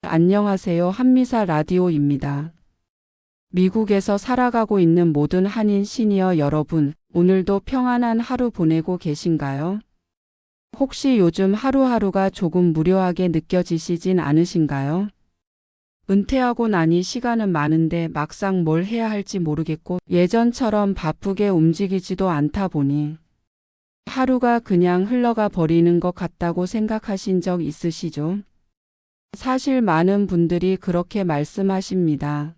안녕하세요. 한미사 라디오입니다. 미국에서 살아가고 있는 모든 한인 시니어 여러분, 오늘도 평안한 하루 보내고 계신가요? 혹시 요즘 하루하루가 조금 무료하게 느껴지시진 않으신가요? 은퇴하고 나니 시간은 많은데 막상 뭘 해야 할지 모르겠고 예전처럼 바쁘게 움직이지도 않다 보니 하루가 그냥 흘러가 버리는 것 같다고 생각하신 적 있으시죠? 사실 많은 분들이 그렇게 말씀하십니다.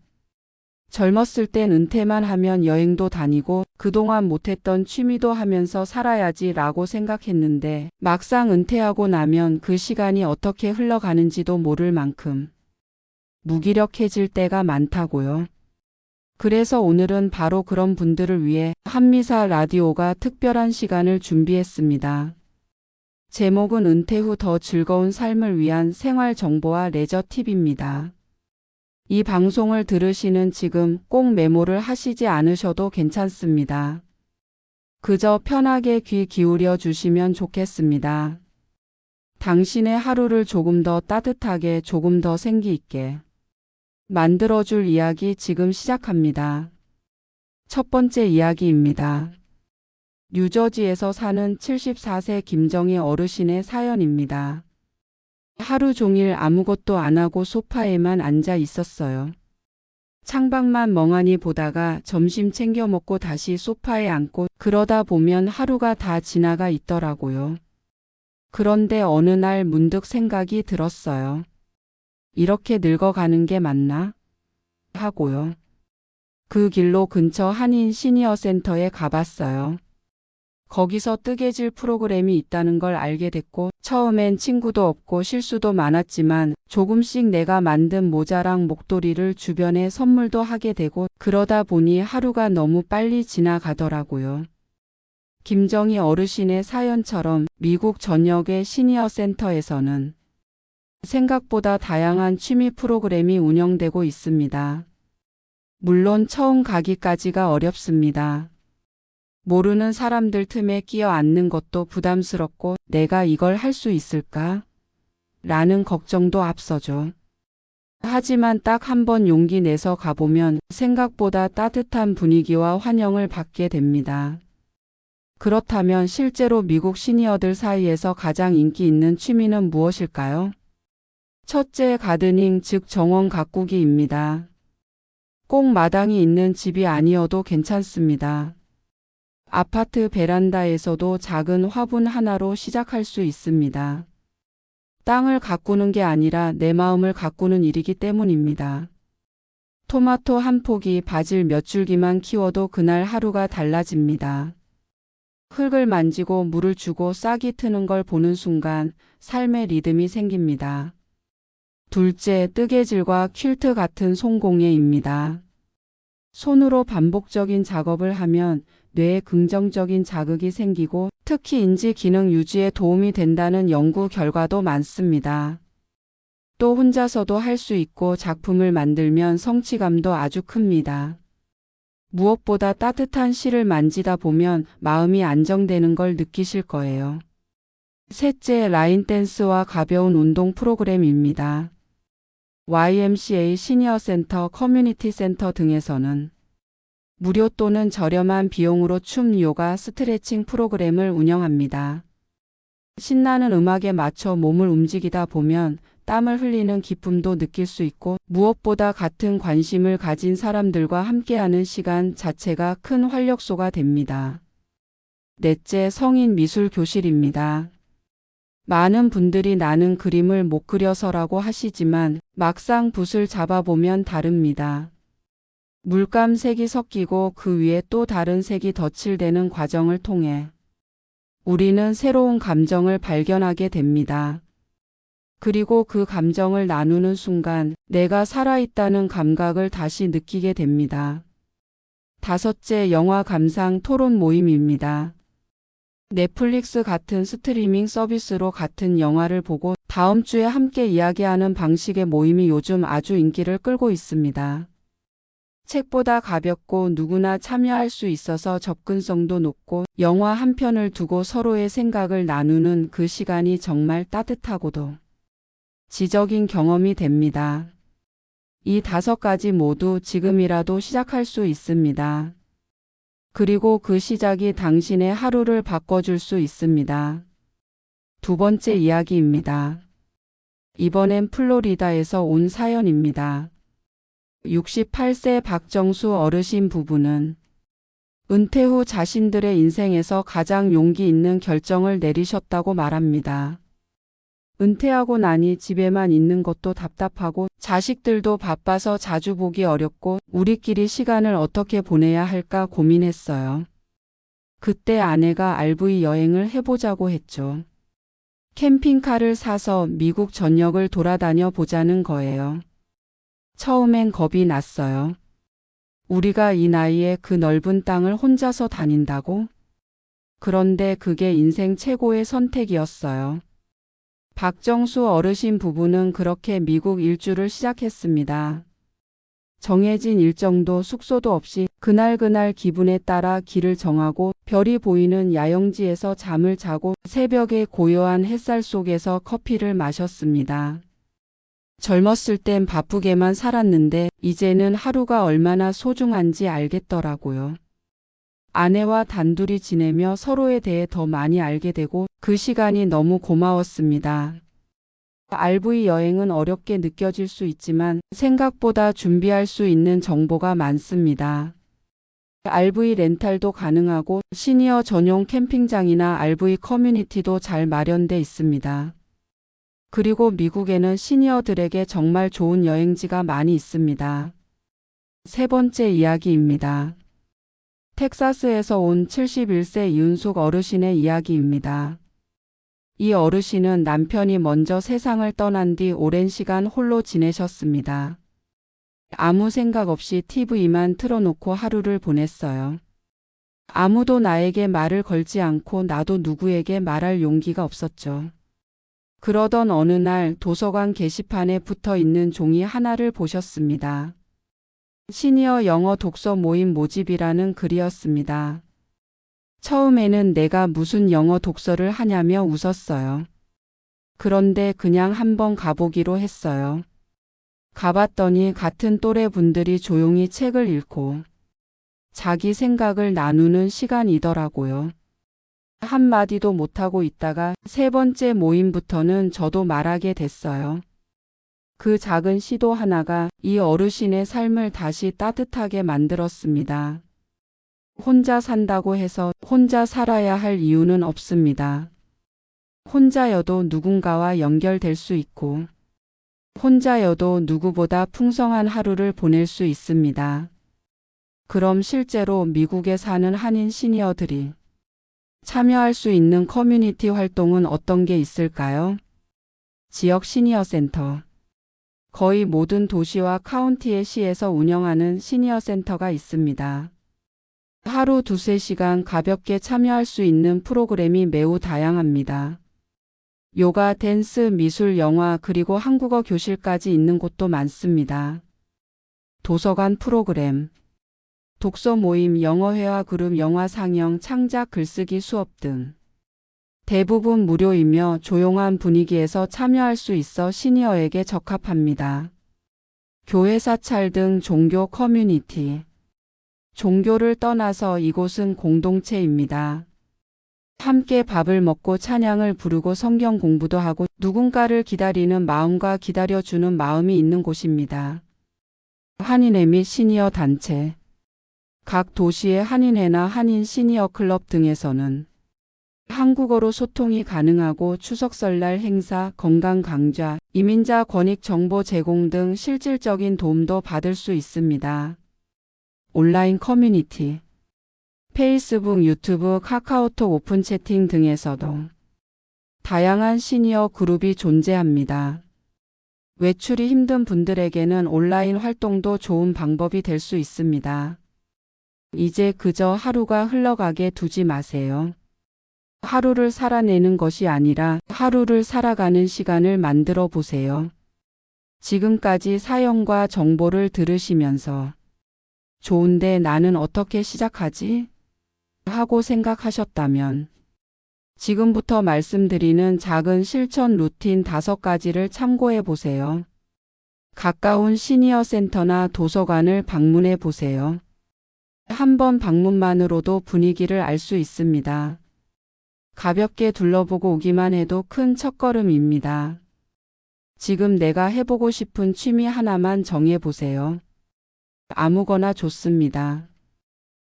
젊었을 땐 은퇴만 하면 여행도 다니고 그동안 못했던 취미도 하면서 살아야지 라고 생각했는데 막상 은퇴하고 나면 그 시간이 어떻게 흘러가는지도 모를 만큼 무기력해질 때가 많다고요. 그래서 오늘은 바로 그런 분들을 위해 한미사 라디오가 특별한 시간을 준비했습니다. 제목은 은퇴 후 더 즐거운 삶을 위한 생활 정보와 레저 팁입니다. 이 방송을 들으시는 지금 꼭 메모를 하시지 않으셔도 괜찮습니다. 그저 편하게 귀 기울여 주시면 좋겠습니다. 당신의 하루를 조금 더 따뜻하게, 조금 더 생기 있게 만들어줄 이야기 지금 시작합니다. 첫 번째 이야기입니다. 뉴저지에서 사는 74세 김정희 어르신의 사연입니다. 하루 종일 아무것도 안 하고 소파에만 앉아 있었어요. 창밖만 멍하니 보다가 점심 챙겨 먹고 다시 소파에 앉고 그러다 보면 하루가 다 지나가 있더라고요. 그런데 어느 날 문득 생각이 들었어요. 이렇게 늙어가는 게 맞나? 하고요. 그 길로 근처 한인 시니어 센터에 가봤어요. 거기서 뜨개질 프로그램이 있다는 걸 알게 됐고 처음엔 친구도 없고 실수도 많았지만 조금씩 내가 만든 모자랑 목도리를 주변에 선물도 하게 되고 그러다 보니 하루가 너무 빨리 지나가더라고요. 김정희 어르신의 사연처럼 미국 전역의 시니어 센터에서는 생각보다 다양한 취미 프로그램이 운영되고 있습니다. 물론 처음 가기까지가 어렵습니다. 모르는 사람들 틈에 끼어 앉는 것도 부담스럽고 내가 이걸 할 수 있을까? 라는 걱정도 앞서죠. 하지만 딱 한 번 용기 내서 가보면 생각보다 따뜻한 분위기와 환영을 받게 됩니다. 그렇다면 실제로 미국 시니어들 사이에서 가장 인기 있는 취미는 무엇일까요? 첫째, 가드닝 즉 정원 가꾸기입니다. 꼭 마당이 있는 집이 아니어도 괜찮습니다. 아파트 베란다에서도 작은 화분 하나로 시작할 수 있습니다. 땅을 가꾸는 게 아니라 내 마음을 가꾸는 일이기 때문입니다. 토마토 한 포기, 바질 몇 줄기만 키워도 그날 하루가 달라집니다. 흙을 만지고 물을 주고 싹이 트는 걸 보는 순간 삶의 리듬이 생깁니다. 둘째, 뜨개질과 퀼트 같은 손공예입니다. 손으로 반복적인 작업을 하면 뇌에 긍정적인 자극이 생기고 특히 인지 기능 유지에 도움이 된다는 연구 결과도 많습니다. 또 혼자서도 할 수 있고 작품을 만들면 성취감도 아주 큽니다. 무엇보다 따뜻한 실을 만지다 보면 마음이 안정되는 걸 느끼실 거예요. 셋째, 라인 댄스와 가벼운 운동 프로그램입니다. YMCA 시니어 센터, 커뮤니티 센터 등에서는 무료 또는 저렴한 비용으로 춤, 요가, 스트레칭 프로그램을 운영합니다. 신나는 음악에 맞춰 몸을 움직이다 보면 땀을 흘리는 기쁨도 느낄 수 있고 무엇보다 같은 관심을 가진 사람들과 함께하는 시간 자체가 큰 활력소가 됩니다. 넷째, 성인 미술 교실입니다. 많은 분들이 나는 그림을 못 그려서라고 하시지만 막상 붓을 잡아보면 다릅니다. 물감 색이 섞이고 그 위에 또 다른 색이 덧칠되는 과정을 통해 우리는 새로운 감정을 발견하게 됩니다. 그리고 그 감정을 나누는 순간 내가 살아있다는 감각을 다시 느끼게 됩니다. 다섯째, 영화 감상 토론 모임입니다. 넷플릭스 같은 스트리밍 서비스로 같은 영화를 보고 다음 주에 함께 이야기하는 방식의 모임이 요즘 아주 인기를 끌고 있습니다. 책보다 가볍고 누구나 참여할 수 있어서 접근성도 높고 영화 한 편을 두고 서로의 생각을 나누는 그 시간이 정말 따뜻하고도 지적인 경험이 됩니다. 이 5가지 모두 지금이라도 시작할 수 있습니다. 그리고 그 시작이 당신의 하루를 바꿔줄 수 있습니다. 두 번째 이야기입니다. 이번엔 플로리다에서 온 사연입니다. 68세 박정수 어르신 부부는 은퇴 후 자신들의 인생에서 가장 용기 있는 결정을 내리셨다고 말합니다. 은퇴하고 나니 집에만 있는 것도 답답하고 자식들도 바빠서 자주 보기 어렵고 우리끼리 시간을 어떻게 보내야 할까 고민했어요. 그때 아내가 RV 여행을 해보자고 했죠. 캠핑카를 사서 미국 전역을 돌아다녀 보자는 거예요. 처음엔 겁이 났어요. 우리가 이 나이에 그 넓은 땅을 혼자서 다닌다고? 그런데 그게 인생 최고의 선택이었어요. 박정수 어르신 부부는 그렇게 미국 일주를 시작했습니다. 정해진 일정도 숙소도 없이 그날그날 기분에 따라 길을 정하고 별이 보이는 야영지에서 잠을 자고 새벽의 고요한 햇살 속에서 커피를 마셨습니다. 젊었을 땐 바쁘게만 살았는데 이제는 하루가 얼마나 소중한지 알겠더라고요. 아내와 단둘이 지내며 서로에 대해 더 많이 알게 되고 그 시간이 너무 고마웠습니다. RV 여행은 어렵게 느껴질 수 있지만 생각보다 준비할 수 있는 정보가 많습니다. RV 렌탈도 가능하고 시니어 전용 캠핑장이나 RV 커뮤니티도 잘 마련돼 있습니다. 그리고 미국에는 시니어들에게 정말 좋은 여행지가 많이 있습니다. 세 번째 이야기입니다. 텍사스에서 온 71세 이은숙 어르신의 이야기입니다. 이 어르신은 남편이 먼저 세상을 떠난 뒤 오랜 시간 홀로 지내셨습니다. 아무 생각 없이 TV만 틀어놓고 하루를 보냈어요. 아무도 나에게 말을 걸지 않고 나도 누구에게 말할 용기가 없었죠. 그러던 어느 날 도서관 게시판에 붙어 있는 종이 하나를 보셨습니다. 시니어 영어 독서 모임 모집이라는 글이었습니다. 처음에는 내가 무슨 영어 독서를 하냐며 웃었어요. 그런데 그냥 한번 가보기로 했어요. 가봤더니 같은 또래 분들이 조용히 책을 읽고 자기 생각을 나누는 시간이더라고요. 한마디도 못하고 있다가 세 번째 모임부터는 저도 말하게 됐어요. 그 작은 시도 하나가 이 어르신의 삶을 다시 따뜻하게 만들었습니다. 혼자 산다고 해서 혼자 살아야 할 이유는 없습니다. 혼자여도 누군가와 연결될 수 있고 혼자여도 누구보다 풍성한 하루를 보낼 수 있습니다. 그럼 실제로 미국에 사는 한인 시니어들이 참여할 수 있는 커뮤니티 활동은 어떤 게 있을까요? 지역 시니어 센터. 거의 모든 도시와 카운티의 시에서 운영하는 시니어 센터가 있습니다. 하루 2~3시간 가볍게 참여할 수 있는 프로그램이 매우 다양합니다. 요가, 댄스, 미술, 영화, 그리고 한국어 교실까지 있는 곳도 많습니다. 도서관 프로그램, 독서 모임, 영어회화 그룹, 영화 상영, 창작, 글쓰기 수업 등. 대부분 무료이며 조용한 분위기에서 참여할 수 있어 시니어에게 적합합니다. 교회 사찰 등 종교 커뮤니티. 종교를 떠나서 이곳은 공동체입니다. 함께 밥을 먹고 찬양을 부르고 성경 공부도 하고 누군가를 기다리는 마음과 기다려주는 마음이 있는 곳입니다. 한인회 및 시니어 단체. 각 도시의 한인회나 한인 시니어 클럽 등에서는 한국어로 소통이 가능하고 추석 설날 행사, 건강 강좌, 이민자 권익 정보 제공 등 실질적인 도움도 받을 수 있습니다. 온라인 커뮤니티, 페이스북, 유튜브, 카카오톡 오픈 채팅 등에서도 다양한 시니어 그룹이 존재합니다. 외출이 힘든 분들에게는 온라인 활동도 좋은 방법이 될 수 있습니다. 이제 그저 하루가 흘러가게 두지 마세요. 하루를 살아내는 것이 아니라 하루를 살아가는 시간을 만들어 보세요. 지금까지 사연과 정보를 들으시면서 좋은데 나는 어떻게 시작하지? 하고 생각하셨다면 지금부터 말씀드리는 작은 실천 루틴 5가지를 참고해 보세요. 가까운 시니어 센터나 도서관을 방문해 보세요. 한 번 방문만으로도 분위기를 알 수 있습니다. 가볍게 둘러보고 오기만 해도 큰 첫걸음입니다. 지금 내가 해보고 싶은 취미 하나만 정해 보세요. 아무거나 좋습니다.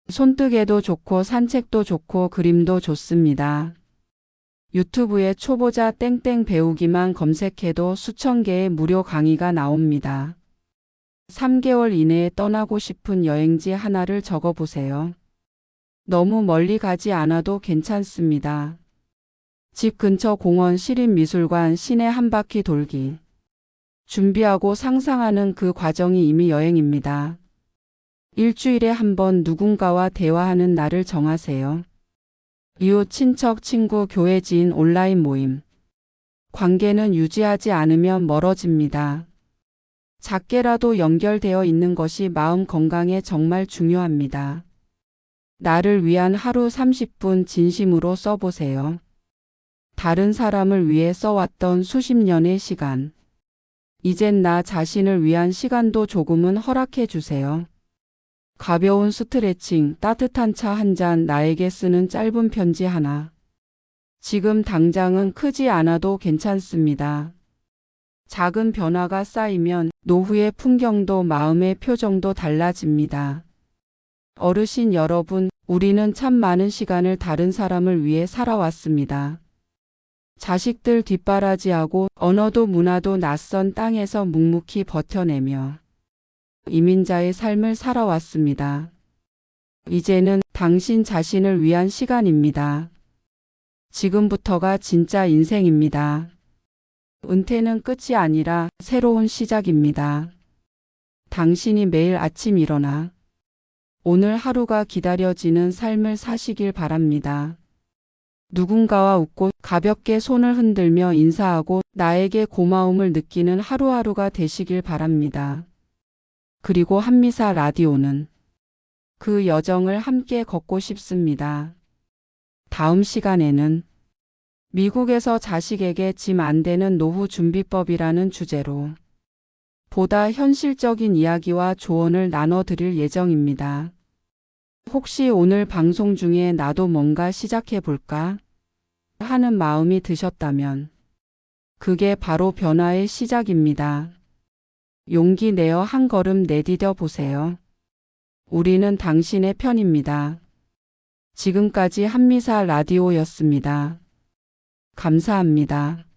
손뜨개도 좋고 산책도 좋고 그림도 좋습니다. 유튜브에 초보자 땡땡 배우기만 검색해도 수천 개의 무료 강의가 나옵니다. 3개월 이내에 떠나고 싶은 여행지 하나를 적어보세요. 너무 멀리 가지 않아도 괜찮습니다. 집 근처 공원, 시립미술관, 시내 한 바퀴 돌기. 준비하고 상상하는 그 과정이 이미 여행입니다. 일주일에 한 번 누군가와 대화하는 날을 정하세요. 이웃, 친척, 친구, 교회 지인, 온라인 모임. 관계는 유지하지 않으면 멀어집니다. 작게라도 연결되어 있는 것이 마음 건강에 정말 중요합니다. 나를 위한 하루 30분 진심으로 써보세요. 다른 사람을 위해 써왔던 수십 년의 시간. 이젠 나 자신을 위한 시간도 조금은 허락해 주세요. 가벼운 스트레칭, 따뜻한 차 한 잔, 나에게 쓰는 짧은 편지 하나. 지금 당장은 크지 않아도 괜찮습니다. 작은 변화가 쌓이면 노후의 풍경도 마음의 표정도 달라집니다. 어르신 여러분, 우리는 참 많은 시간을 다른 사람을 위해 살아왔습니다. 자식들 뒷바라지하고 언어도 문화도 낯선 땅에서 묵묵히 버텨내며 이민자의 삶을 살아왔습니다. 이제는 당신 자신을 위한 시간입니다. 지금부터가 진짜 인생입니다. 은퇴는 끝이 아니라 새로운 시작입니다. 당신이 매일 아침 일어나 오늘 하루가 기다려지는 삶을 사시길 바랍니다. 누군가와 웃고 가볍게 손을 흔들며 인사하고 나에게 고마움을 느끼는 하루하루가 되시길 바랍니다. 그리고 한미사 라디오는 그 여정을 함께 걷고 싶습니다. 다음 시간에는 미국에서 자식에게 짐 안 되는 노후 준비법이라는 주제로 보다 현실적인 이야기와 조언을 나눠드릴 예정입니다. 혹시 오늘 방송 중에 나도 뭔가 시작해볼까 하는 마음이 드셨다면 그게 바로 변화의 시작입니다. 용기 내어 한 걸음 내디뎌 보세요. 우리는 당신의 편입니다. 지금까지 한미사 라디오였습니다. 감사합니다.